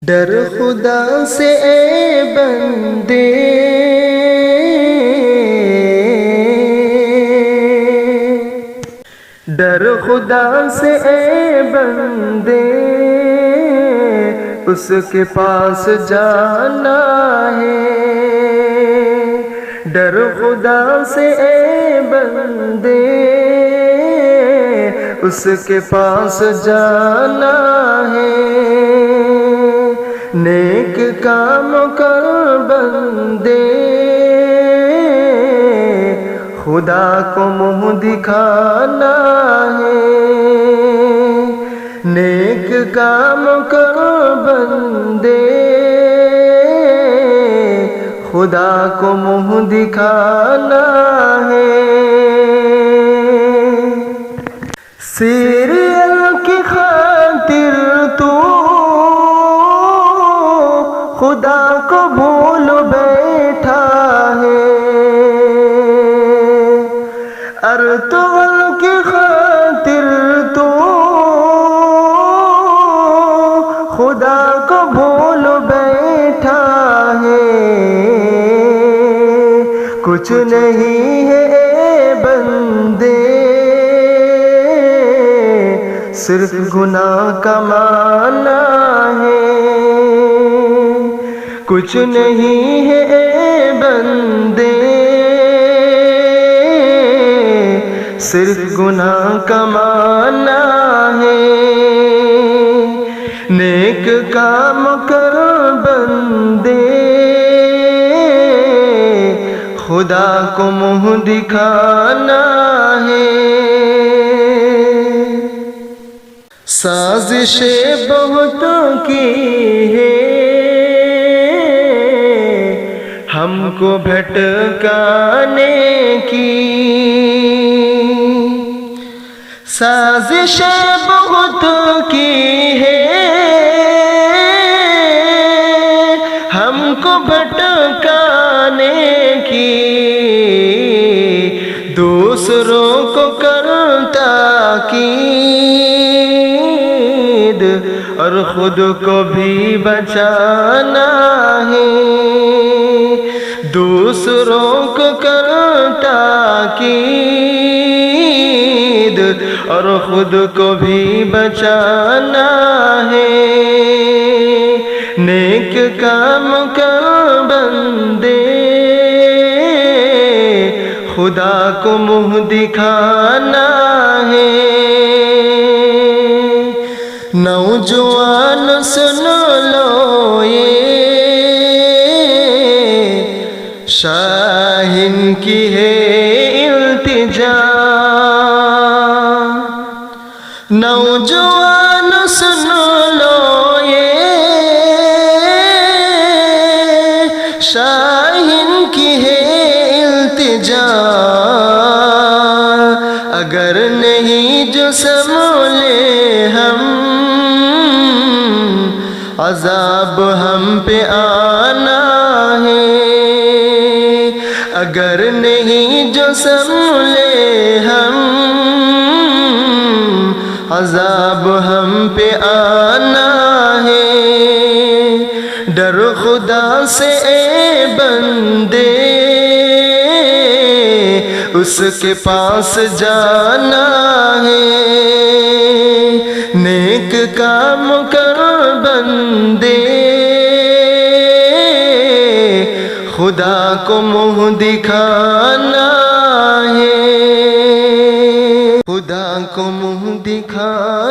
ڈر خدا سے اے بندے، ڈر خدا سے اے بندے، اس کے پاس جانا ہے۔ ڈر خدا سے اے بندے، اس کے پاس جانا ہے۔ نیک کام کر بندے، خدا کو منہ دکھانا ہے۔ نیک کام کر بندے، خدا کو منہ دکھانا ہے۔ سیریل کی خاطر تو خدا کو بھول بیٹھا ہے، ارطغرل کی خاطر تو خدا کو بھول بیٹھا ہے۔ کچھ نہیں ہے اے بندے، صرف گناہ کمانا ہے۔ کچھ نہیں ہے اے بندے، صرف گناہ کمانا ہے۔ نیک کام کر بندے، خدا کو منہ دکھانا ہے۔ سازشیں بہت کی ہے ہم کو بھٹکانے کی، سازشیں بہت کی ہے ہم کو بھٹکانے کی۔ دوسروں کو کرتا تاکید اور خود کو بھی بچانا ہے۔ دوسروں کو کرتا تاکید اور خود کو بھی بچانا ہے۔ نیک کام کر بندے، خدا کو منہ دکھانا ہے۔ نوجوان سن لو یہ شاہین کی ہے التجا، نوجوان سن لو یہ شاہین کی ہے التجا۔ اگر نہیں جو سنبھلے ہم، عذاب ہم پہ آنا ہے۔ اگر نہیں جو سنبھلے ہم، عذاب ہم پہ آنا ہے۔ ڈر خدا سے اے بندے، اس کے پاس جانا ہے۔ نیک کام کر بندے، خدا کو منہ دکھانا ہے۔ خدا کو منہ دکھانا